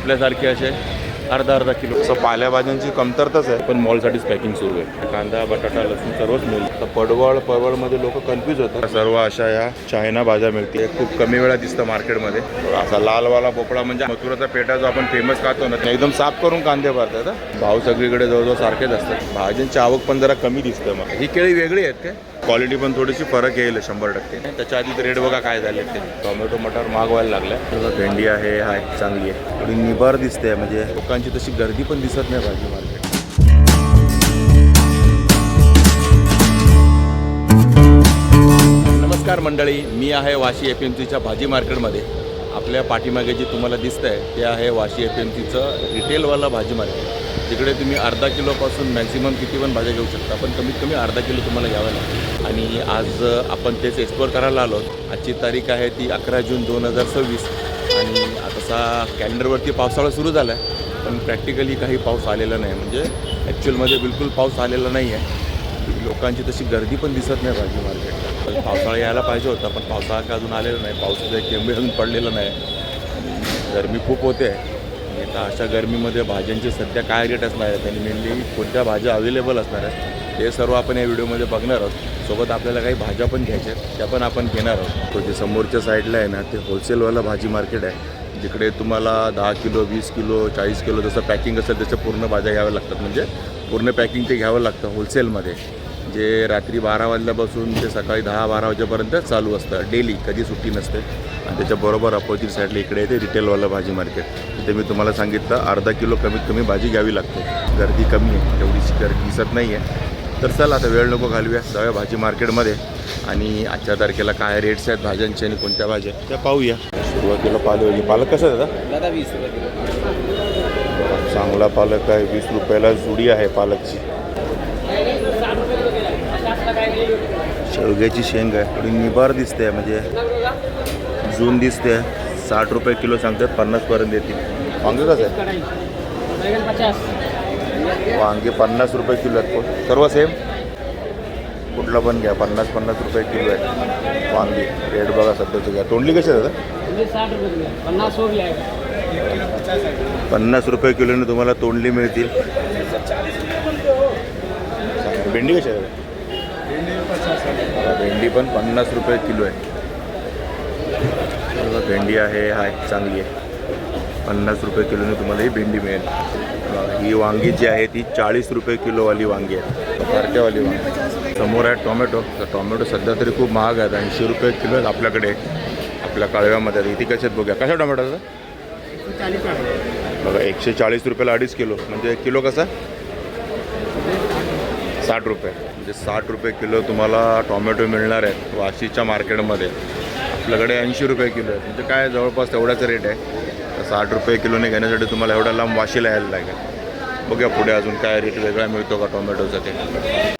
आपल्यासारखे असे अर्धा अर्धा किलो असं पालेभाज्यांची कमतरताच आहे, पण मॉलसाठीच पॅकिंग सुरू आहे. कांदा, बटाटा, लसूण सर्वच मिळेल. तर पडवळमध्ये लोक कन्फ्यूज होतात. सर्व अशा या चायना भाज्या मिळते. खूप कमी वेळा दिसतं मार्केटमध्ये. असा लालवाला भोपळा म्हणजे मथुराचा पेठा जो आपण फेमस खातो ना, एकदम साफ करून कांदे भरतात. भाव सगळीकडे जवळजवळ सारखेच असतात. भाज्यांची आवक पण जरा कमी दिसतं. मग ही केळी वेगळी आहेत काय, क्वालिटी पण थोडीशी फरक येईल 100%. त्याच्या आधी रेट बघा काय झाले ते. टोमॅटो मटर महाग व्हायला लागलाय. भेंडी आहे हाय चांगली आहे, थोडी निबार दिसते. म्हणजे लोकांची तशी गर्दी पण दिसत नाही भाजी मार्केट. नमस्कार मंडळी, मी आहे वाशी FMCच्या भाजी मार्केटमध्ये. आपल्या पाठीमागे जे तुम्हाला दिसतं आहे ते आहे वाशी FMCचं रिटेलवाला भाजी मार्केट. तिकडे तुम्ही अर्धा किलोपासून मॅक्झिमम किती पण भाज्या घेऊ शकता, पण कमीत कमी अर्धा किलो तुम्हाला घ्यावं लागतं. आणि आज आपण तेच एक्सप्लोअर करायला आलो. आजची तारीख आहे ती 11 जून 2026. आणि तसा कॅलेंडरवरती पावसाळा सुरू झाला आहे, पण प्रॅक्टिकली काही पाऊस आलेला नाही. म्हणजे ॲक्च्युअलमध्ये बिलकुल पाऊस आलेला नाही आहे. लोकांची तशी गर्दी पण दिसत नाही भाजी मार्केटला. पावसाळा यायला पाहिजे होता, पण पावसाळा का अजून आलेला नाही. पावसाचा एक थेंब अजून पडलेला नाही. गरमी खूप होते. आता अशा गरमीमध्ये भाज्यांचे सध्या काय रेट असणार आहेत आणि मेनली कोणत्या भाज्या अवेलेबल असणार आहेत ते सर्व आपण या व्हिडिओमध्ये बघणार आहोत. सोबत आपल्याला काही भाज्या पण घ्यायच्या आहेत, त्या पण आपण घेणार आहोत. तो जे समोरच्या साईडला आहे ना, ते होलसेलवाला भाजी मार्केट आहे, जिकडे तुम्हाला 10 किलो 20 किलो 40 किलो जसं पॅकिंग असेल त्याच्या पूर्ण भाज्या घ्याव्या लागतात. म्हणजे पूर्ण पॅकिंग ते घ्यावं लागतं होलसेलमध्ये, जे रात्री 12 वाजल्यापासून ते सकाळी 10-12 वाजेपर्यंत चालू असतं डेली, कधी सुट्टी नसते. आणि त्याच्याबरोबर अपोजिट साईडला इकडे येते रिटेलवाला भाजी मार्केट. तिथे मी तुम्हाला सांगितलं अर्धा किलो कमीत कमी भाजी घ्यावी लागते. गर्दी कमी आहे, एवढीशी गर्दी दिसत नाही आहे. तर चला आता वेळ नको घालूया, जाऊया भाजी मार्केटमध्ये आणि आजच्या तारखेला काय रेट्स आहेत भाज्यांचे आणि कोणत्या भाज्या त्या पाहूया. सुरुवातीला पालेभाजी. पालक कसं आहे दादा? 20 रुपये किलो. चांगला पालक आहे, 20 रुपयाला जुडी आहे पालकची. शेवग्याची शेंग आहे, थोडी निबार दिसते, म्हणजे जून दिसते. 60 रुपये किलो सांगतात, 50पर्यंत येतील. वांगे कसं आहे? वांगे 50 रुपये किलो आहेत. सर्व सेम, कुठला पण घ्या. 50 रुपये किलो आहे वांगी. रेट बघा सध्याचं घ्या. तोंडली कशी आहे दादा? 50 रुपये किलोने तुम्हाला तोंडली मिळतील. भेंडी कशी आहे? भेंडी पण 50 रुपये किलो आहे. भेंडी आहे हाय चांगली आहे, 50 रुपये किलोने तुम्हाला ही भेंडी मिळेल. ही वांगी जी आहे ती 40 रुपये किलोवाली वांगी आहे, सारख्यावाली वांगी. समोर आहे टोमॅटो. तर टोमॅटो सध्या तरी खूप महाग आहेत, 80 रुपये किलो आहेत आपल्याकडे. आपल्या काळव्यामध्ये इथे कशात बघूया. कशा टोमॅटोचा बघा 140 रुपयाला 2.5 किलो. म्हणजे 1 किलो कसा 60 रुपये. म्हणजे 60 रुपये किलो तुम्हाला टोमॅटो मिळणार आहेत वाशीच्या मार्केटमध्ये. आपल्याकडे 80 रुपये किलो आहे, म्हणजे काय जवळपास तेवढाच रेट आहे. तर 60 रुपये किलोने घेण्यासाठी तुम्हाला एवढा लांब वाशीला यायला लागेल. बघूया पुढे अजून काय रेट वेगळा मिळतो का टोमॅटोचा ते.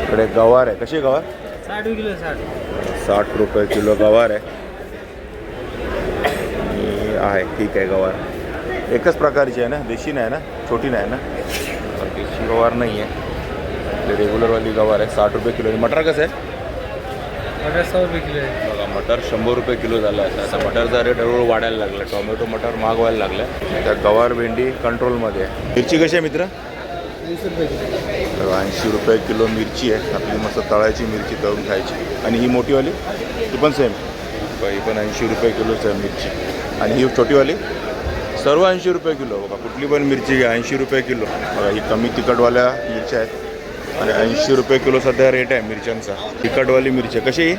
इकडे गवार आहे. कशी गवार? 60 किलो. 60 रुपये किलो गवार आहे. आहे ठीक आहे. गवार एकच प्रकारची आहे ना, देशी नाही ना, छोटी नाही ना, देशी गवार नाही आहे. रेग्युलरवाली गवार आहे. 60 रुपये किलो. मटर कसं आहे? मटर 100 रुपये किलो आहे बघा. मटर 100 रुपये किलो झाला आहे. आता मटरचा रेट हळूहळू वाढायला लागला. टोमॅटो मटर महाग व्हायला लागला. त्या गवार भेंडी कंट्रोलमध्ये आहे. मिरची कशी आहे मित्र? 20 रुपये किलो. 80 रुपये किलो मिरची आहे. आपली मस्त तळायची मिरची, तळून खायची. आणि ही मोठीवाली ती पण सेम, ही पण 80 रुपये किलोच आहे मिरची. आणि ही छोटीवाली सर्व 80 रुपये किलो. बघा कुठली पण मिरची घ्या 80 रुपये किलो. बघा ही कमी तिखटवाल्या मिरच्या आहेत आणि 80 रुपये किलो सध्या रेट आहे मिरच्यांचा. तिखटवाली मिरची कशी आहे?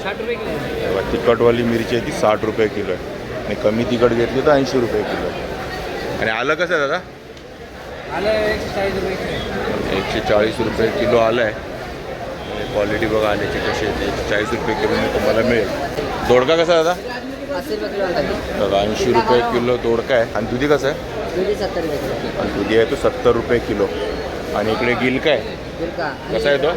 60 रुपये किलो. तिखटवाली मिरची आहे ती 60 रुपये किलो आहे. आणि कमी तिखट घेतली तर 80 रुपये किलो आहे. आणि आलं कसं आहे दादा? आलं 140 रुपये किलो. 140 रुपये किलो आलं आहे. क्वालिटी बघा आल्याची कशी आहे. 140 रुपये किलोने तुम्हाला मिळेल. दोडका कसा आहे दादा? 80 रुपये किलो. बघा 80 रुपये किलो दोडका आहे. आणि दुधी कसं आहे? दुधी 70 रुपये किलो. आणि दुधी आहे तो 70 रुपये किलो. आणि इकडे गिलका आहे. कसा आहे तो?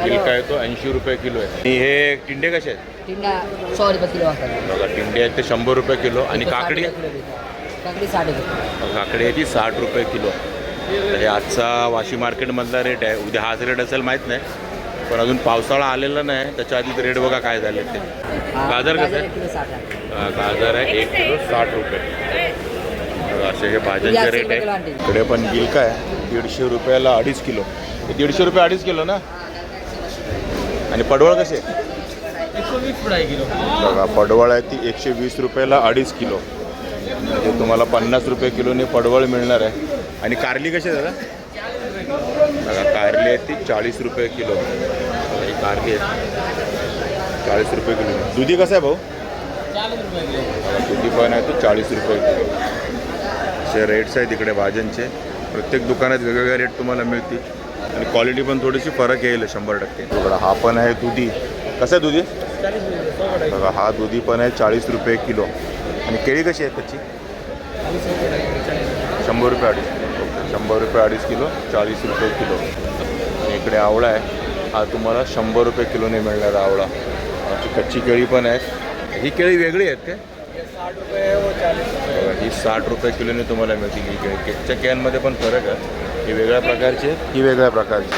गिलका आहे तो 80 रुपये किलो आहे. आणि हे टिंडे कसे आहेत? टिंडा 100 रुपये किलो असतात. बघा टिंडे आहेत ते 100 रुपये किलो. आणि काकडी? काकडी 60 रुपये. काकडी आहे ती 60 रुपये किलो. तर हे आजचा वाशी मार्केटमधला रेट आहे. उद्या हाच रेट असेल माहीत नाही, पण अजून पावसाळा आलेला नाही. त्याच्या आधी रेट बघा काय झाले ते. गाजर कसं आहे? गाजर आहे 1 किलो 60 रुपये. असे हे भाज्यांचे रेट आहे. इकडे पण गिलका आहे 150 रुपयाला 2.5 किलो. 150 रुपये 2.5 किलो ना. आणि पडवळ कसे 120 किलो. बघा पडवळ आहे ती 120 रुपयाला 2.5 किलो. म्हणजे तुम्हाला 50 रुपये किलोने पडवळ मिळणार आहे. आणि कारली कशी आहे दादा? बघा कारली आहे ती 40 रुपये किलो. ही कारली आहे 40 रुपये किलो. दुधी कसं आहे भाऊ? 40 रुपये किलो. दुधी पण आहे ती 40 रुपये किलो. असे रेट्स आहेत इकडे भाज्यांचे. प्रत्येक दुकानात वेगवेगळे रेट तुम्हाला मिळतील. आणि क्वालिटी पण थोडीशी फरक येईल 100%. बघा हा पण आहे दुधी. कसं आहे दुधी? 40 रुपये. बघा हा दुधी पण आहे 40 रुपये किलो. आणि केळी कशी आहे त्याची? 100 रुपये 2.5. ओके 100 रुपये 2.5 किलो 40 रुपये किलो. आणि इकडे आवळा आहे. हा तुम्हाला 100 रुपये किलोने मिळणार आवळा. अशी कच्ची केळी पण आहेत. ही केळी वेगळी आहेत काय? 60 रुपये व 40 रुपये. ही 60 रुपये किलोने तुम्हाला मिळतील. ही केळी केकच्या कॅनमध्ये पण फरक आहे. ही वेगळ्या प्रकारची आहे, ही वेगळ्या प्रकारची.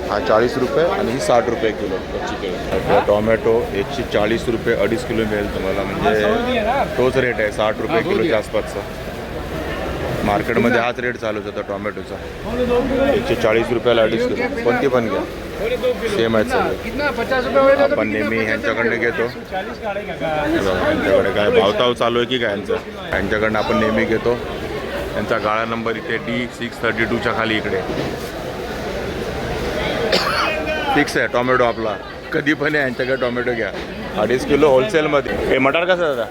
हा 40 रुपये आणि ही 60 रुपये किलो कच्ची केळी. आपला टॉमॅटो 140 रुपये 2.5 किलो मिळेल तुम्हाला. म्हणजे तोच रेट आहे 60 रुपये किलोच्या आसपासचा. मार्केटमध्ये हाच रेट चालूच होता टॉमॅटोचा. 140 रुपयाला 2.5 किलो. कोणती पण घ्या सेम आहेत सगळे. आपण नेहमी ह्यांच्याकडनं घेतो. यांच्याकडे काय भावताव चालू आहे की काय यांच्याकडनं आपण नेहमी घेतो. यांचा गाळा नंबर इथे D632च्या खाली इकडे फिक्स आहे. टॉमॅटो आपला कधी पण आहे यांच्याकडे टॉमॅटो घ्या. 2.5 किलो होलसेलमध्ये. हे मटार कसं आहे दादा?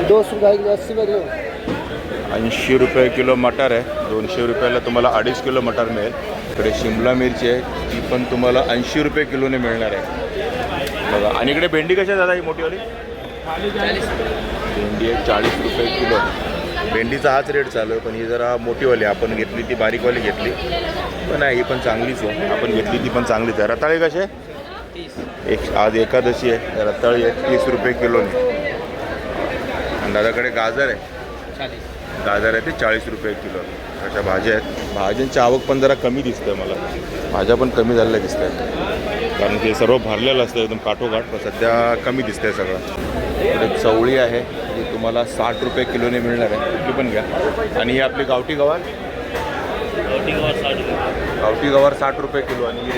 280 रुपये. 80 रुपये किलो मटार आहे. 200 रुपयाला तुम्हाला 2.5 किलो मटार मिळेल. इकडे शिमला मिरची आहे ती पण तुम्हाला 80 रुपये किलोने मिळणार आहे. बघा आणि इकडे भेंडी कशी आहे दादा? ही मोठीवाली भेंडी आहे 40 रुपये किलो. भेंडीचा हाच रेट चालू आहे. पण ही जरा मोठीवाली आपण घेतली ती बारीकवाली घेतली. पण आहे ही पण चांगलीच आहे. आपण घेतली ती पण चांगलीच आहे. रताळी कशी आहे? आज एकादशी आहे. रताळी आहे 30 रुपये किलोने. आणि दादाकडे गाजर आहे. गाजर आहे ते 40 रुपये किलो. अशा भाज्या आहेत. भाज्यांची आवक पण जरा कमी दिसते मला. भाज्या पण कमी झालेल्या दिसत आहेत कारण ते सर्व भरलेलं असतं एकदम काठोकाठ. पण सध्या कमी दिसतंय सगळं. इकडे चवळी आहे जी तुम्हाला 60 रुपये किलोने मिळणार आहे. कुठली पण घ्या. आणि ही आपली गावठी गवार. गावठी गवार 60 रुपये किलो. आणि ही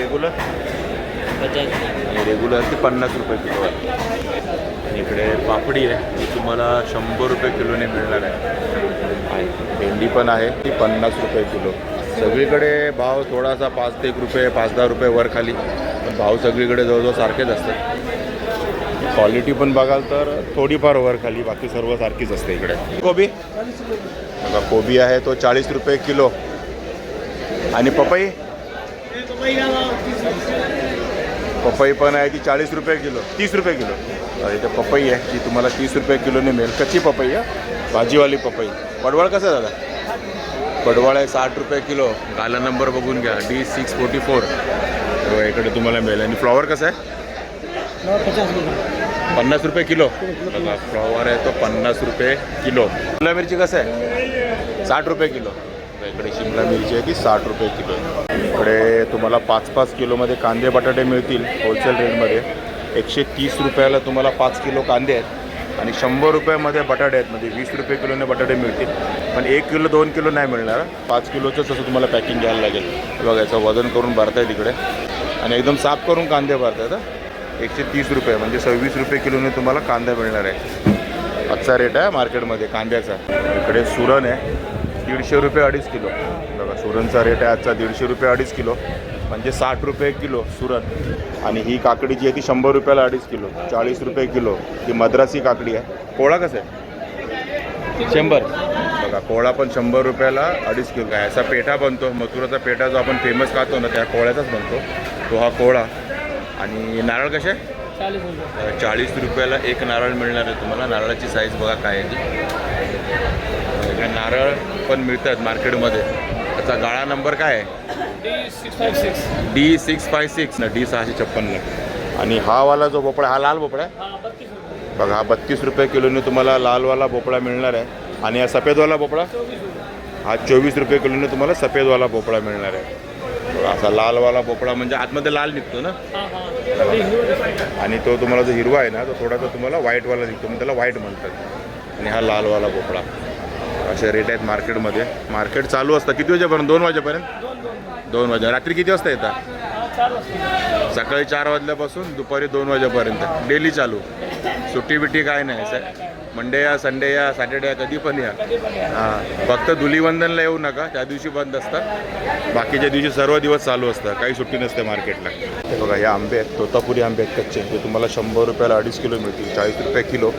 रेग्युलर ती 50 रुपये किलो आहे. आणि इकडे पापडी आहे ती तुम्हाला 100 रुपये किलोने मिळणार आहे. भेंडी पण आहे ती 50 रुपये किलो. सगळीकडे भाव थोडासा 5 ते 1 रुपये 5-10 रुपये वर खाली. पण भाव सगळीकडे जवळजवळ सारखेच असतात. क्वालिटी पण बघाल तर थोडीफार वर खाली. बाकी सर्व सारखीच असते इकडे. कोबी बघा कोबी आहे तो 40 रुपये किलो. आणि पपई पण आहे ती 40 रुपये किलो 30 रुपये किलो. इथे पपई आहे ती तुम्हाला 30 रुपये किलोने मिळेल. कच्ची पपई आहे भाजीवाली पपई. पडवळ कसं आहे दादा? पडवळ आहे 60 रुपये किलो. गाला नंबर बघून घ्या D644. तर इकडे तुम्हाला मिळेल. आणि फ्लॉवर कसं आहे? 50 रुपये किलो. बघा फ्लॉवर आहे तो 50 रुपये किलो. शिमला मिरची कसं आहे? 60 रुपये किलो. इकडे शिमला मिरची आहे ती 60 रुपये किलो. इकडे तुम्हाला 5-5 किलोमध्ये कांदे बटाटे मिळतील होलसेल रेटमध्ये. 130 रुपयाला तुम्हाला 5 किलो कांदे आहेत. आणि 100 रुपयामध्ये बटाटे आहेत. म्हणजे 20 रुपये किलोने बटाटे मिळतील. पण 1 किलो 2 किलो नाही मिळणार. 5 किलोचं तसं तुम्हाला पॅकिंग घ्यायला लागेल. बघा याचं वजन करून भरताय तिकडे. आणि एकदम साफ करून कांदे भरतायत. 130 रुपये म्हणजे 26 रुपये किलोने तुम्हाला कांदा मिळणार आहे. आजचा रेट आहे मार्केटमध्ये कांद्याचा. इकडे सुरण आहे 150 रुपये 2.5 किलो. बघा सुरणचा रेट आहे आजचा 150 रुपये 2.5 किलो. म्हणजे 60 रुपये किलो सुरण. आणि ही काकडी जी आहे ती 100 रुपयाला 2.5 किलो 40 रुपये किलो. ही मद्रासी काकडी आहे. कोळा कसं आहे? 100. बघा कोळा पण 100 रुपयाला 2.5 किलो. काय असा पेठा बनतो मथुराचा पेठा जो आपण फेमस खातो ना त्या कोळ्याचाच बनतो तो हा कोळा. आणि नारळ कसे? 40 रुपयाला एक नारळ मिळणार आहे तुम्हाला. नारळाची साईज बघा काय आहे ती. नारळ पण मिळतात मार्केटमध्ये. त्याचा गाळा नंबर काय आहे? D656 ना D656. आणि हा वाला जो भोपळा हा लाल भोपळा आहे बघा हा 32 रुपये किलोने तुम्हाला लालवाला भोपळा मिळणार आहे. आणि हा सफेदवाला भोपळा हा 24 रुपये किलोने तुम्हाला सफेदवाला भोपळा मिळणार आहे. बघा असा लालवाला भोपळा म्हणजे आतमध्ये लाल निघतो ना. आणि तो तुम्हाला जो हिरवा आहे ना तो थोडासा तुम्हाला व्हाईटवाला निघतो. मग त्याला व्हाईट म्हणतात. आणि हा लालवाला भोपळा. असे रेट आहेत मार्केटमध्ये. मार्केट चालू असतं किती वाजेपर्यंत? 2 वाजेपर्यंत. 2 वाजे. रात्री किती वाजता येतात? सकाळी 4 वाजल्यापासून दुपारी 2 वाजेपर्यंत डेली चालू. सुट्टी बिट्टी काय नाही. मंडे या, संडे या, सॅटर्डे या, कधी पण या. हां, फक्त धुलीवंदनला येऊ नका, त्या दिवशी बंद असतात. बाकीच्या दिवशी सर्व दिवस चालू असतं, काही सुट्टी नसते मार्केटला. हे बघा, हे आंबे आहेत, तोतापुरी आंबे आहेत कच्चे. ते तुम्हाला 100 रुपयाला 2.5 किलो मिळतील, 40 रुपये किलो.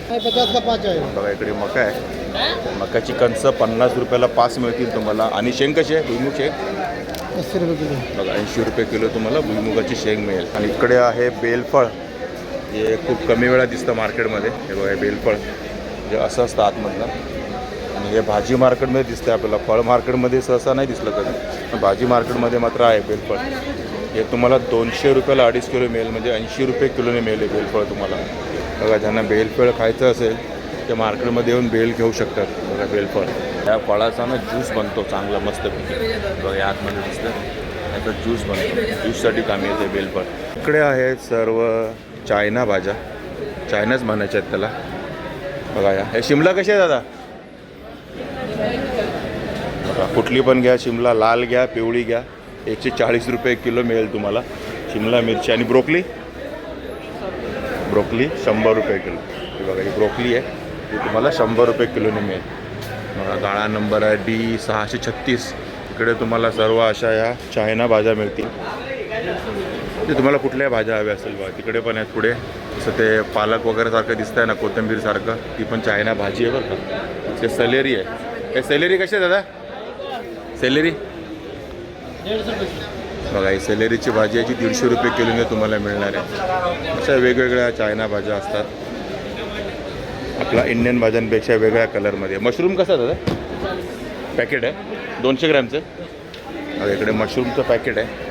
50 का 5 आहे. बघा इकडे मका आहे. मकाची कणसं 50 रुपयाला 5 मिळतील तुम्हाला. आणि शेंग कशी आहे? भुईमुग शेंग 80 रुपये किलो. बघा 80 रुपये किलो तुम्हाला भुईमुगाची शेंग मिळेल. आणि इकडे आहे बेलफळ, जे खूप कमी वेळा दिसतं मार्केटमध्ये. हे बघा, हे बेलफळ जे असं असतं आतमधलं. आणि हे भाजी मार्केटमध्ये दिसतं आपल्याला. फळ मार्केटमध्ये सहसा नाही दिसलं कधी, पण भाजी मार्केटमध्ये मात्र आहे बेलफळ. हे तुम्हाला 200 रुपयाला 2.5 किलो मिळेल, म्हणजे 80 रुपये किलोने मिळेल हे बेलफळ तुम्हाला. बघा, ज्यांना बेलफळ खायचं असेल ते मार्केटमध्ये येऊन बेल घेऊ शकतात. बघा बेलफळ, त्या फळाचा ना ज्यूस बनतो चांगला मस्तपैकी. बघा या आतमध्ये दिसतं, याचा ज्यूस बनतो. ज्यूससाठी कामी येते बेलफळ. इकडे आहे सर्व चायना भाज्या, चायनाच म्हणायचे आहेत त्याला. बघा या, हे शिमला कशी आहे दादा? बघा, कुठली पण घ्या, शिमला लाल घ्या, पिवळी घ्या, 140 रुपये किलो मिळेल तुम्हाला. शिमला मिरची. आणि ब्रोकली 100 रुपये किलो. ही बघा, ही ब्रोकली आहे, ती तुम्हाला 100 रुपये किलोने मिळेल. बघा, गाळा नंबर आहे D636. इकडे तुम्हाला सर्व अशा या चायना भाज्या मिळतील. ते तुम्हाला कुठल्याही भाज्या हव्या असेल बघा, तिकडे पण आहेत पुढे. जसं ते पालक वगैरे सारखं दिसतं आहे ना, कोथिंबीरसारखं, ती पण चायना भाजी आहे बरं का. ते सेलेरी आहे. हे सेलेरी कशी आहे दादा? सेलेरी 150 रुपये. बघा, ही सेलेरीची भाजी याची 150 रुपये किलोने तुम्हाला मिळणार आहे. अशा वेगवेगळ्या चायना भाज्या असतात. आपला इंडियन भाज्यांपेक्षा वेगळ्या कलरमध्ये. मशरूम कसा दादा? पॅकेट आहे 200 ग्रॅमचं. आता इकडे मशरूमचं पॅकेट आहे,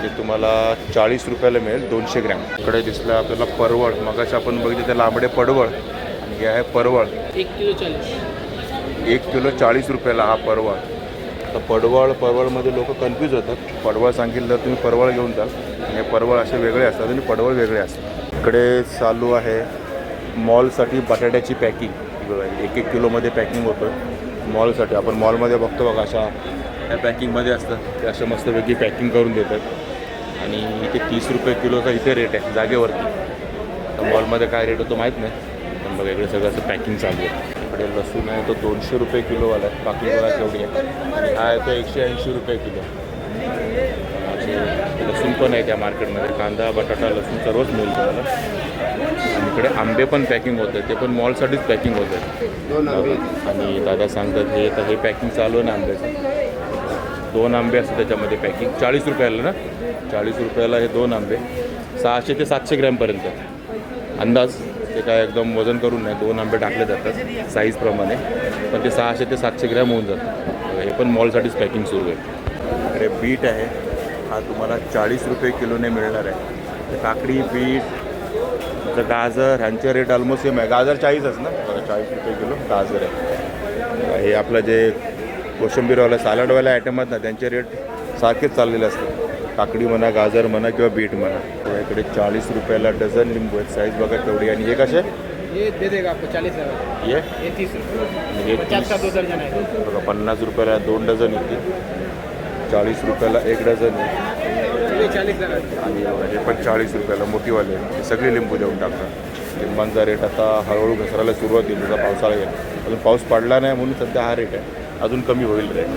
ते तुम्हाला 40 रुपयाला मिळेल 200 ग्रॅम. इकडे दिसलं आपल्याला परवळ. मगाशी आपण बघितलं ते लांबडे पडवळ, आणि हे आहे परवळ. 1 किलो 40. 1 किलो 40 रुपयाला हा परवळ. तर परवळमध्ये लोक कन्फ्यूज होतात. पडवळ सांगितलं तर तुम्ही परवळ घेऊन जाल, आणि हे परवळ असे वेगळे असतात आणि पडवळ वेगळे असतात. इकडे चालू आहे मॉलसाठी बटाट्याची पॅकिंग. बघा, 1-1 किलोमध्ये पॅकिंग होतं मॉलसाठी. आपण मॉलमध्ये बघतो बघा, अशा त्या पॅकिंगमध्ये असतं. ते अशा मस्तपैकी पॅकिंग करून देतात. आणि इथे 30 रुपये किलोचा इथे रेट आहे जागेवरती. तर मॉलमध्ये काय रेट होतो माहीत नाही, पण बघा इकडे सगळं असं पॅकिंग चालू आहे. इकडे लसूण आहे तो 200 रुपये किलोवाला आहे. बाकी बघा केवढी आहे. हा आहे तो 180 रुपये किलो. असे लसूण पण आहे त्या मार्केटमध्ये. कांदा, बटाटा, लसूण सर्वच मिळेल तुम्हाला. आणि इकडे आंबे पण पॅकिंग होतं, ते पण मॉलसाठीच पॅकिंग होतं. आणि दादा सांगतात हे तर हे पॅकिंग चालू आहे ना आंब्याचं. 2 आंबे असतात त्याच्यामध्ये पॅकिंग. 40 रुपयाला ना, 40 रुपयाला हे 2 आंबे. 600 ते 700 ग्रॅमपर्यंत अंदाज. ते काय एकदम वजन करून नाही, 2 आंबे टाकले जातात साईजप्रमाणे, पण ते 600 ते 700 ग्रॅम होऊन जातं. हे पण मॉलसाठीच पॅकिंग सुरू आहे. अरे बीट आहे, हा तुम्हाला 40 रुपये किलोने मिळणार आहे. काकडी, बीट, गाजर ह्यांचे रेट ऑलमोस्ट सेम आहे. गाजर 40च ना, 40 रुपये किलो गाजर आहे. हे आपलं जे कोशिंबीरवाला सॅलडवाले आयटम आहेत ना, त्यांचे रेट सारखेच चाललेले असतात. काकडी म्हणा, गाजर म्हणा किंवा बीट म्हणा. इकडे 40 रुपयाला डझन लिंबू आहेत. साईज बघा केवढी. आणि हे कसे? ये दे देगा आपको 40 का. ये 30 रुपये. हे 50 का 2 दर्जन आहे. बघा 50 रुपयाला 2 डझन येतील. 40 रुपयाला 1 डझन येईल. ये 40 का. आणि हे पण 40 रुपयाला मोठीवाले. हे सगळे लिंबू देऊन टाकतात. लिंबांचा रेट आता हळूहळू घसरायला सुरुवात होईल. जसा पावसाळा येईल. अजून पाऊस पडला नाही म्हणून सध्या हा रेट आहे. अजून कमी होईल रेट.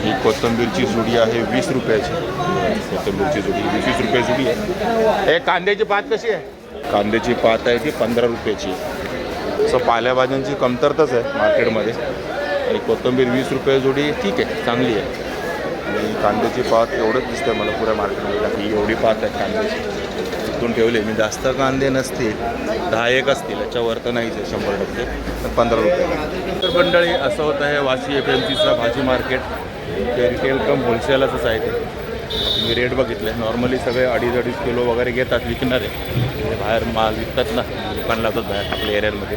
ही कोथिंबीरची जुडी आहे 20 रुपयाची. कोथिंबीरची जुडी 20 रुपये जुडी आहे. हे कांद्याची पात कशी आहे? कांद्याची पात आहे ती 15 रुपयाची. असं पालेभाज्यांची कमतरताच आहे मार्केटमध्ये. आणि कोथिंबीर 20 रुपये जुडी ठीक आहे, चांगली आहे. आणि कांद्याची पात एवढंच दिसतं आहे मला पुऱ्या मार्केटमध्ये. ही एवढी पात आहे कांद्याची. इथून ठेवले मी. जास्त कांदे नसतील, 10-1 असतील, याच्यावर तर नाहीच आहे 100%. तर 15 रुपये. तर मंडळी असं होतं आहे वाशी FMCचा भाजी मार्केट. ते रिटेल कम होलसेलच आहे. ते मी रेट बघितले. नॉर्मली सगळे 2.5 किलो वगैरे घेतात विकणारे. ते बाहेर माल विकतात ना, दुकान लावतात बाहेर आपल्या एरियामध्ये,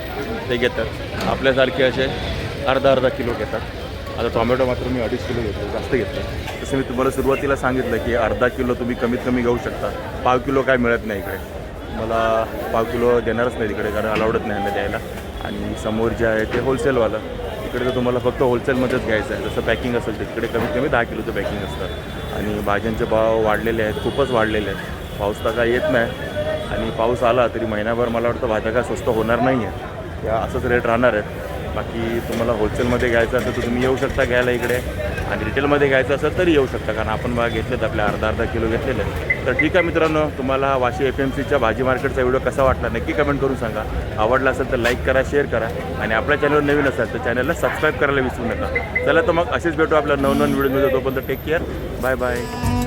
ते घेतात. आपल्यासारखे असे अर्धा किलो घेतात. आता टोमॅटो मात्र मी 2.5 किलो घेतो, जास्त घेतो. तसं मी तुम्हाला सुरुवातीला सांगितलं की अर्धा किलो तुम्ही कमीत कमी घेऊ शकता. 1/2 किलो काय मिळत नाही इकडे. मला 1/2 किलो देणारच नाही तिकडे, कारण अलाउडच नाही ना द्यायला. आणि समोर जे आहे ते होलसेलवालं. इकडे तर तुम्हाला फक्त होलसेलमध्येच घ्यायचं आहे. जसं पॅकिंग असेल तर तिकडे कमीत कमी 10 किलोचं पॅकिंग असतं. आणि भाज्यांचे भाव वाढलेले आहेत, खूपच वाढलेले आहेत. पाऊस तर काय येत नाही आणि पाऊस आला तरी महिनाभर मला वाटतं भाज्या काय स्वस्त होणार नाही आहे. या असंच रेट राहणार आहेत. बाकी तुम्हाला होलसेलमध्ये घ्यायचं असेल तर तुम्ही येऊ शकता घ्यायला इकडे, आणि रिटेलमध्ये घ्यायचं असेल तरी येऊ शकता, कारण आपण बघा घेतलेत आपल्या अर्धा किलो घेतलेले आहेत. तर ठीक आहे मित्रांनो, तुम्हाला वाशी FMCच्या भाजी मार्केटचा व्हिडिओ कसा वाटला नक्की कमेंट करून सांगा. आवडला असेल तर लाईक करा, शेअर करा, आणि आपल्या चॅनलवर नवीन असाल तर चॅनलला सबस्क्राईब करायला विसरू नका. चला तर मग असेच भेटू आपल्या नवनवीन व्हिडिओमध्ये. तोपर्यंत टेक केअर, बाय बाय.